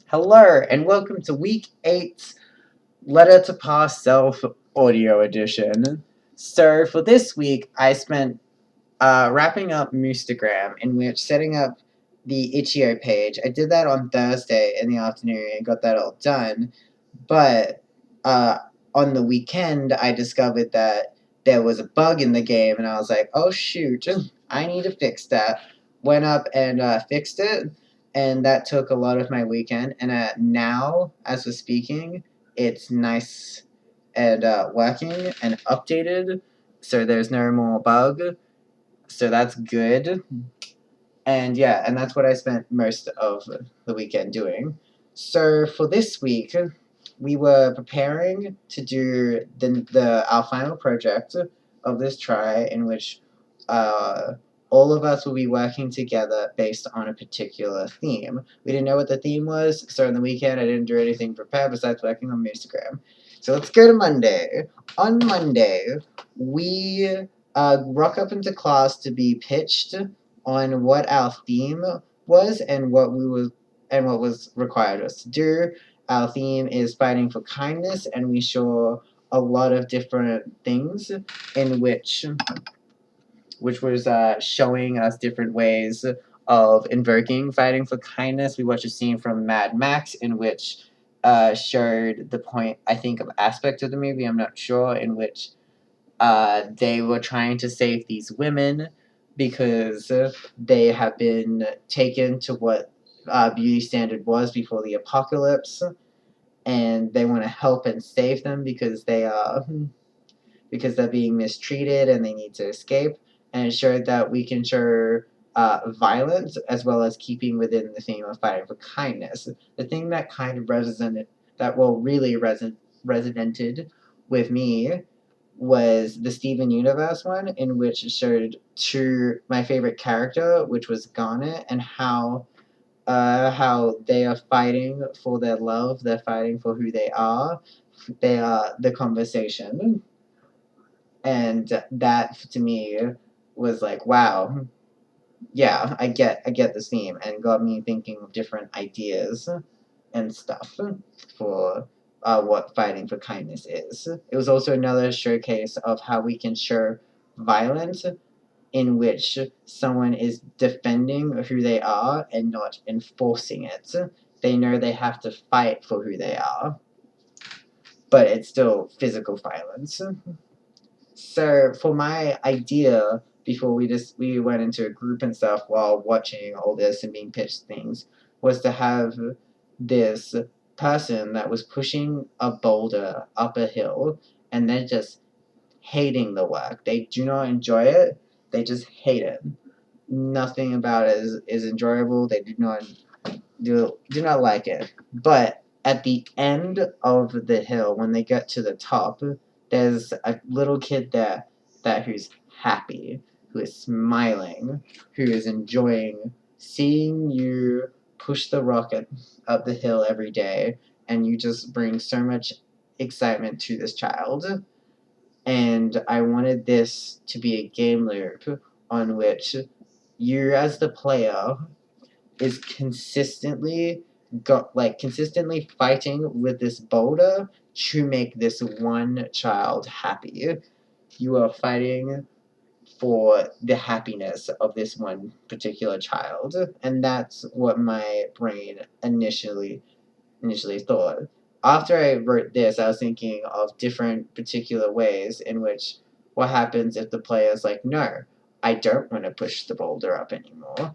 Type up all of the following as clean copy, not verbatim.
Hello, and welcome to week 8's Letter to Past Self audio edition. So, for this week, I spent wrapping up Moostagram, in which setting up the Itch.io page. I did that on Thursday in the afternoon and got that all done. But uh, on the weekend, I discovered that there was a bug in the game, and I was like, oh shoot, I need to fix that. Went up and fixed it, and that took a lot of my weekend. And now, as we're speaking, it's nice and working and updated, so there's no more bug. So that's good. And yeah, and that's what I spent most of the weekend doing. So for this week, we were preparing to do our final project of this try, in which all of us will be working together based on a particular theme. We didn't know what the theme was, so on the weekend I didn't do anything prepared besides working on Instagram. So let's go to Monday. On Monday, we rock up into class to be pitched on what our theme was and what was required of us to do. Our theme is fighting for kindness, and we show a lot of different things in which was showing us different ways of invoking fighting for kindness. We watched a scene from Mad Max in which showed the point, I think, of aspect of the movie, I'm not sure, in which they were trying to save these women because they have been taken to what beauty standard was before the apocalypse, and they want to help and save them because they're being mistreated and they need to escape. And it showed that we can show violence as well as keeping within the theme of fighting for kindness. The thing that kind of really resonated with me was the Steven Universe one, in which it showed my favorite character, which was Garnet, and how they are fighting for their love, they're fighting for who they are the conversation. And that to me was like, wow, yeah, I get the theme, and got me thinking of different ideas and stuff for what fighting for kindness is. It was also another showcase of how we can show violence in which someone is defending who they are and not enforcing it. They know they have to fight for who they are, but it's still physical violence. So for my idea, before we went into a group and stuff while watching all this and being pitched things, was to have this person that was pushing a boulder up a hill, and they're just hating the work. They do not enjoy it. They just hate it. Nothing about it is enjoyable. They do not like it. But at the end of the hill, when they get to the top, there's a little kid there who's happy, who is smiling, who is enjoying seeing you push the rocket up the hill every day, and you just bring so much excitement to this child. And I wanted this to be a game loop on which you, as the player, is consistently fighting with this boulder to make this one child happy. You are fighting for the happiness of this one particular child, and that's what my brain initially thought. After I wrote this, I was thinking of different particular ways in which what happens if the player is like, no, I don't want to push the boulder up anymore.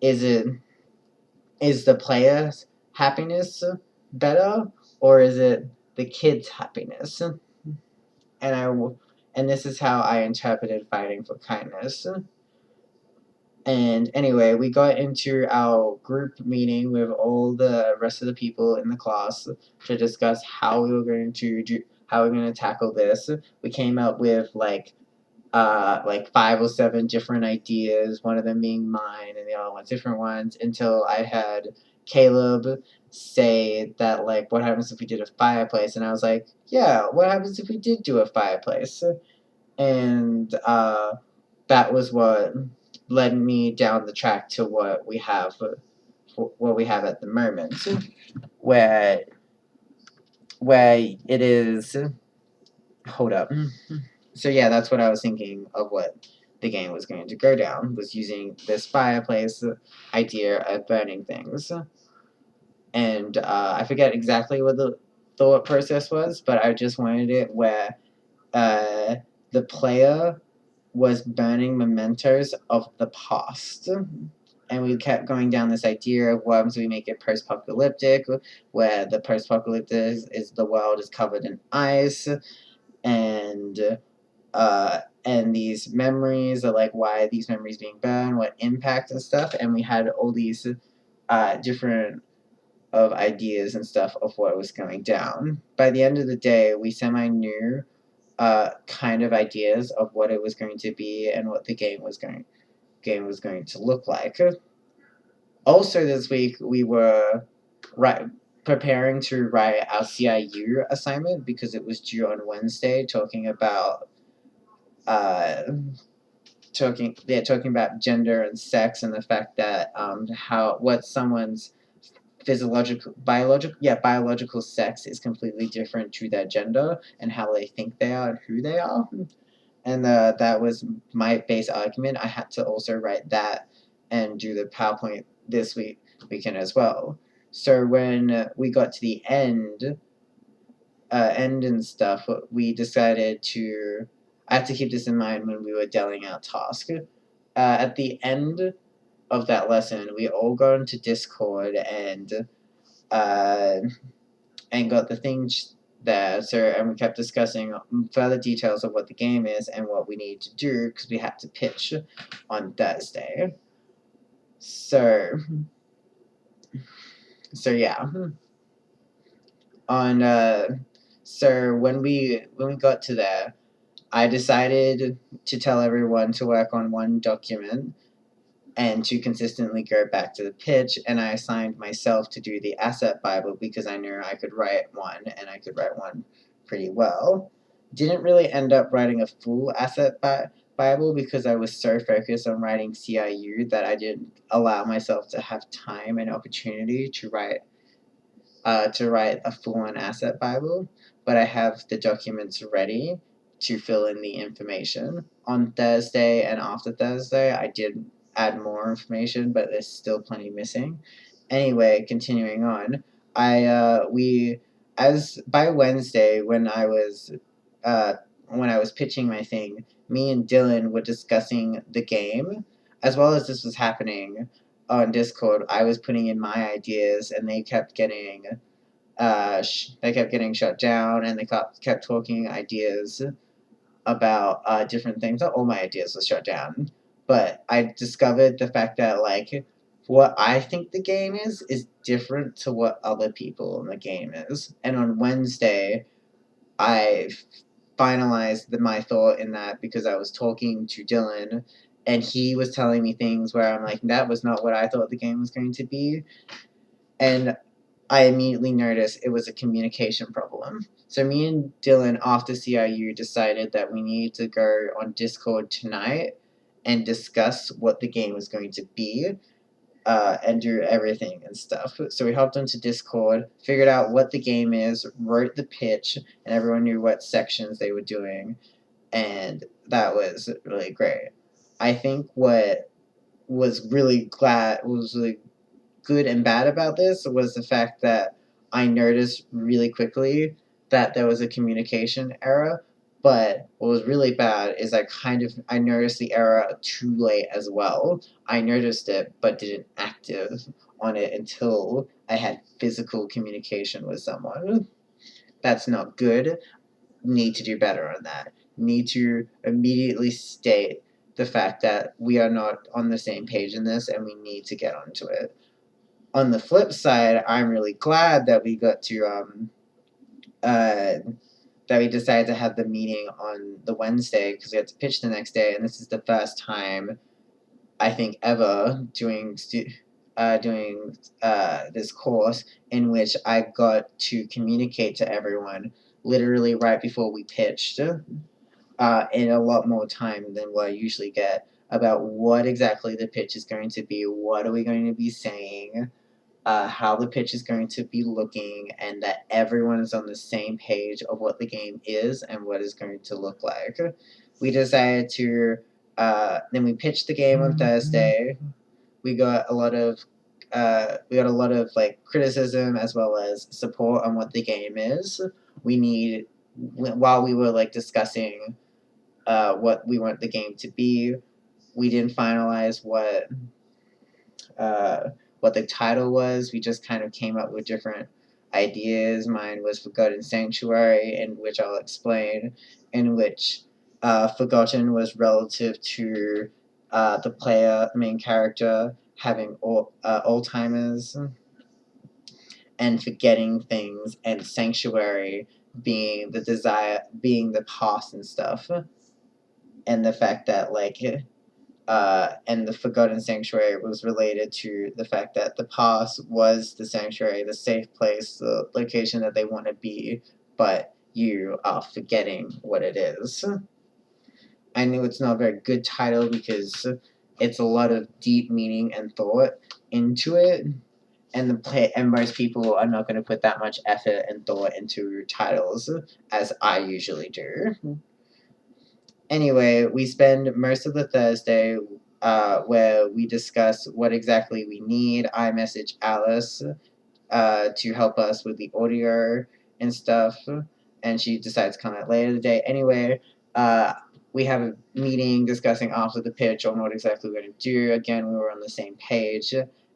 Is the player's happiness better, or is it the kid's happiness? And this is how I interpreted fighting for kindness. And anyway, we got into our group meeting with all the rest of the people in the class to discuss how we were going to tackle this. We came up with like 5 or 7 different ideas, one of them being mine and the other ones different ones, until I had Caleb say that, like, what happens if we did a fireplace? And I was like, yeah, what happens if we did do a fireplace? And that was what led me down the track to what we have what we have at the moment, where it is. Hold up. So yeah, that's what I was thinking of what the game was going to go down, was using this fireplace idea of burning things. And I forget exactly what the thought process was, but I just wanted it where the player was burning mementos of the past. And we kept going down this idea of once we make it post-apocalyptic, where the post-apocalyptic is the world is covered in ice, and these memories are like, why are these memories being burned, what impact and stuff, and we had all these different of ideas and stuff of what was going down. By the end of the day, we semi knew kind of ideas of what it was going to be and what the game was going to look like. Also, this week we were preparing to write our CIU assignment because it was due on Wednesday, talking about talking about gender and sex and the fact that what someone's biological sex is completely different to their gender and how they think they are and who they are. And that was my base argument. I had to also write that and do the PowerPoint this weekend as well. So when we got to the end and stuff, we decided to. I had to keep this in mind when we were dealing out tasks. At the end of that lesson, we all got into Discord and got the things there. And we kept discussing further details of what the game is and what we need to do because we had to pitch on Thursday. So yeah. So when we got to there, I decided to tell everyone to work on one document and to consistently go back to the pitch, and I assigned myself to do the asset Bible because I knew I could write one, and I could write one pretty well. Didn't really end up writing a full asset Bible because I was so focused on writing CIU that I didn't allow myself to have time and opportunity to write a full-on asset Bible, but I have the documents ready to fill in the information. On Thursday and after Thursday, I did add more information, but there's still plenty missing. Anyway, continuing on, by Wednesday when I was pitching my thing, me and Dylan were discussing the game, as well as this was happening on Discord. I was putting in my ideas, and they kept getting shut down, and they kept talking ideas about different things. Not all my ideas were shut down, but I discovered the fact that like what I think the game is different to what other people in the game is. And on Wednesday, I finalized my thought in that because I was talking to Dylan, and he was telling me things where I'm like, that was not what I thought the game was going to be, and I immediately noticed it was a communication problem. So me and Dylan, after CIU, decided that we needed to go on Discord tonight and discuss what the game was going to be, and do everything and stuff. So we hopped onto Discord, figured out what the game is, wrote the pitch, and everyone knew what sections they were doing, and that was really great. I think what was really good and bad about this was the fact that I noticed really quickly that there was a communication error. But what was really bad is I noticed the error too late as well. I noticed it but didn't active on it until I had physical communication with someone. That's not good. Need to do better on that. Need to immediately state the fact that we are not on the same page in this and we need to get onto it. On the flip side, I'm really glad that we got to that we decided to have the meeting on the Wednesday because we had to pitch the next day, and this is the first time I think ever doing this course in which I got to communicate to everyone literally right before we pitched, in a lot more time than what I usually get about what exactly the pitch is going to be, what are we going to be saying, how the pitch is going to be looking, and that everyone is on the same page of what the game is and what it's going to look like. We decided to then we pitched the game on Thursday. We got a lot of like criticism as well as support on what the game is. We need while we were like discussing what we want the game to be, we didn't finalize what the title was. We just kind of came up with different ideas. Mine was Forgotten Sanctuary, in which I'll explain, in which Forgotten was relative to the player, main character, having Alzheimer's and forgetting things, and Sanctuary being the desire, being the past and stuff, and the fact that like and the Forgotten Sanctuary was related to the fact that the past was the sanctuary, the safe place, the location that they want to be, but you are forgetting what it is. I knew it's not a very good title because it's a lot of deep meaning and thought into it, and most people are not going to put that much effort and thought into titles as I usually do. Anyway, we spend most of the Thursday where we discuss what exactly we need. I message Alice to help us with the audio and stuff, and she decides to come out later in the day. Anyway, we have a meeting discussing after the pitch on what exactly we're going to do. Again, we were on the same page,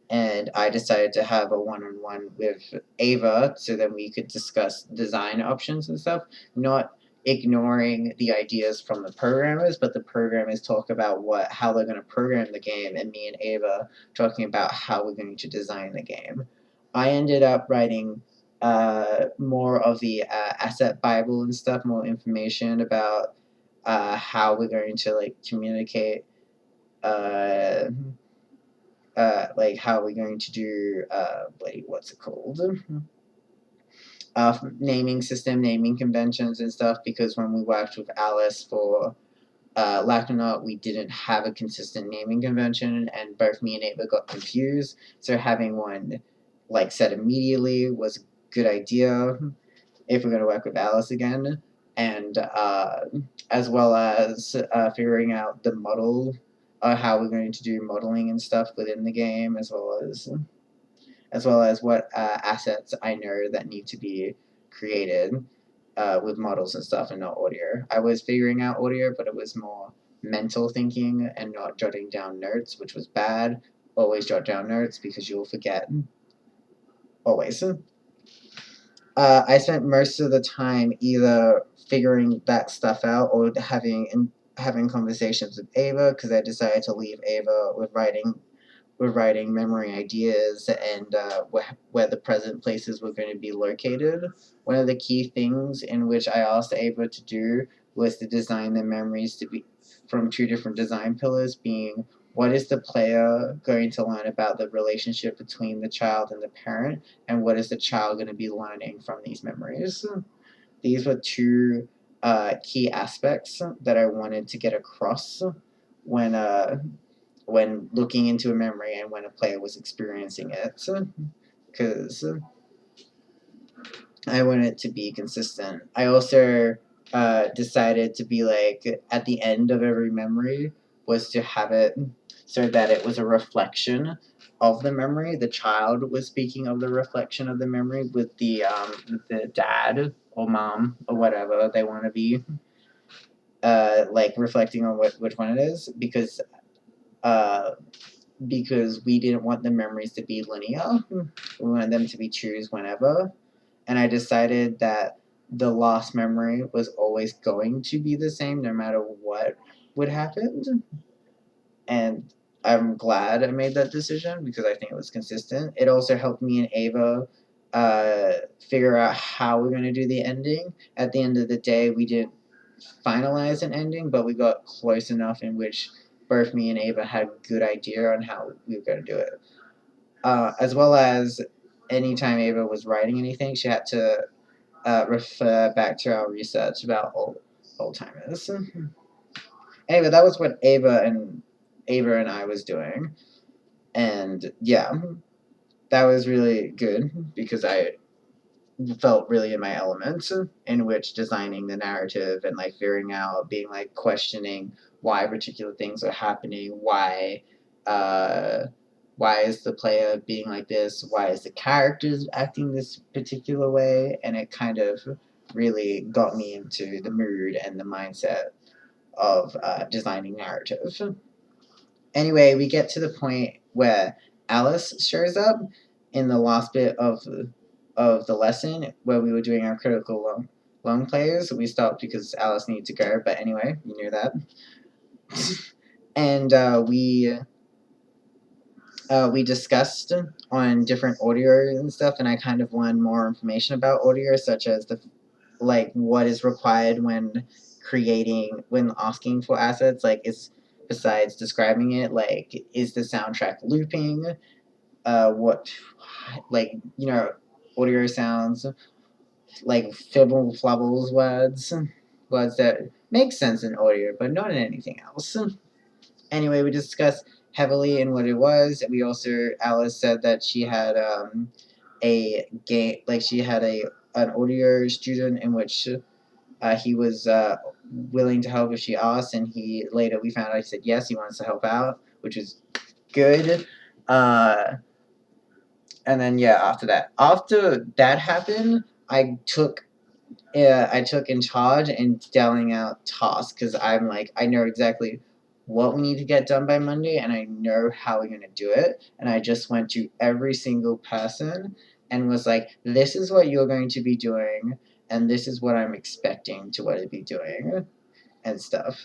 and I decided to have a one-on-one with Ava so that we could discuss design options and stuff, not ignoring the ideas from the programmers, but the programmers talk about how they're going to program the game, and me and Ava talking about how we're going to design the game. I ended up writing more of the asset bible and stuff, more information about how we're going to like communicate, like how we're going to do what's it called? Naming system, naming conventions and stuff, because when we worked with Alice for Lactonaut, we didn't have a consistent naming convention, and both me and Ava got confused. So having one like set immediately was a good idea if we're going to work with Alice again, and as well as figuring out the model, how we're going to do modeling and stuff within the game, as well as what assets I know that need to be created with models and stuff, and not audio. I was figuring out audio, but it was more mental thinking and not jotting down notes, which was bad. Always jot down notes because you'll forget. Always. I spent most of the time either figuring that stuff out or having conversations with Ava, because I decided to leave Ava with writing memory ideas and where the present places were going to be located. One of the key things in which I asked Ava to do was to design the memories to be from two different design pillars, being what is the player going to learn about the relationship between the child and the parent, and what is the child going to be learning from these memories. These were two key aspects that I wanted to get across when looking into a memory and when a player was experiencing it, because I want it to be consistent. I also decided to be like, at the end of every memory was to have it so that it was a reflection of the memory. The child was speaking of the reflection of the memory with the dad or mom or whatever they want to be, like reflecting on which one it is, because we didn't want the memories to be linear. We wanted them to be choose whenever. And I decided that the lost memory was always going to be the same no matter what would happen. And I'm glad I made that decision because I think it was consistent. It also helped me and Ava figure out how we're going to do the ending. At the end of the day, we didn't finalize an ending, but we got close enough in which both me and Ava had a good idea on how we were going to do it. As well as anytime Ava was writing anything, she had to refer back to our research about old timers. Anyway, that was what Ava and I was doing, and yeah. that was really good because I felt really in my element, in which designing the narrative and like figuring out, being like questioning why particular things are happening, uh, why is the player being like this, why is the characters acting this particular way, and it kind of really got me into the mood and the mindset of designing narrative. Anyway, we get to the point where Alice shows up in the last bit of the lesson where we were doing our critical lone players. We stopped because Alice needed to go, but anyway, you knew that. And we discussed on different audio and stuff, and I kind of wanted more information about audio, such as what is required when asking for assets, like is besides describing it, like is the soundtrack looping, what like audio sounds, like fibble flubbles words that make sense in audio but not in anything else. Anyway, we discussed heavily in what it was. We also, Alice said that she had a game, like she had an audio student in which he was willing to help if she asked, and we found out he said yes, he wants to help out, which is good. And then after that happened, I took in charge in dealing out tasks because I'm like, I know exactly what we need to get done by Monday, and I know how we're gonna do it. And I just went to every single person and was like, this is what you're going to be doing, and this is what I'm expecting to be doing and stuff.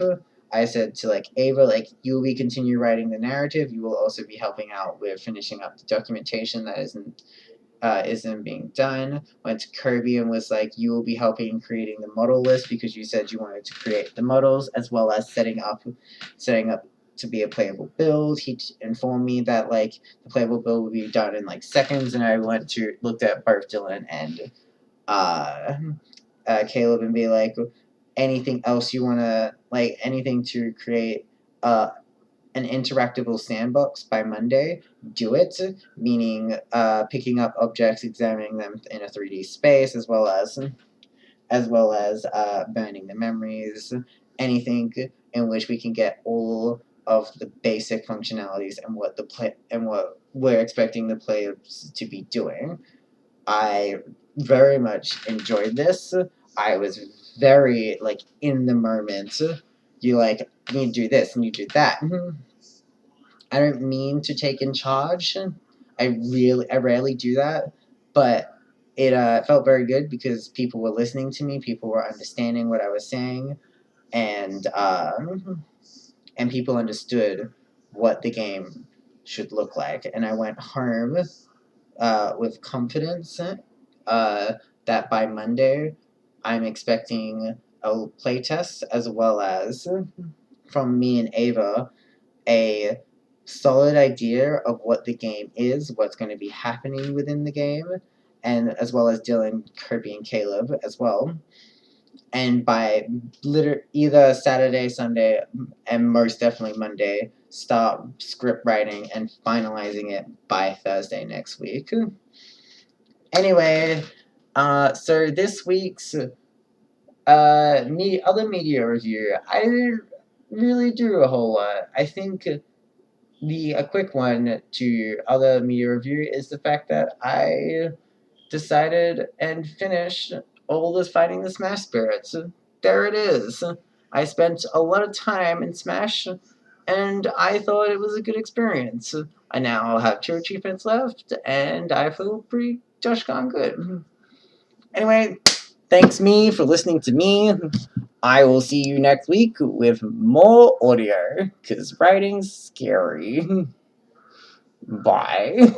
I said to like Ava, like, you will be continue writing the narrative. You will also be helping out with finishing up the documentation that isn't being done. Went to Kirby and was like, you will be helping creating the model list because you said you wanted to create the models as well as setting up to be a playable build. He informed me that like the playable build would be done in like seconds, and I looked at both Dylan and Caleb and be like, anything else you want to, like, anything to create an interactable sandbox by Monday, do it, meaning picking up objects, examining them in a 3D space, as well as burning the memories, anything in which we can get all of the basic functionalities and what we're expecting the players to be doing. I very much enjoyed this. I was very like in the moment. You need to do this and you do that. I don't mean to take in charge. I rarely do that, but it felt very good because people were listening to me. People were understanding what I was saying, and people understood what the game should look like. And I went home with confidence that by Monday I'm expecting a playtest as well as from me and Ava a solid idea of what the game is, what's going to be happening within the game, and as well as Dylan, Kirby, and Caleb as well. And by either Saturday, Sunday, and most definitely Monday, start script writing and finalizing it by Thursday next week. Anyway, so this week's other media review, I didn't really do a whole lot. I think a quick one to other media review is the fact that I decided and finished all this Fighting the Smash Spirits. There it is. I spent a lot of time in Smash, and I thought it was a good experience. I now have 2 achievements left, and I feel pretty gosh darn good. Anyway, thanks me for listening to me. I will see you next week with more audio, because writing's scary. Bye.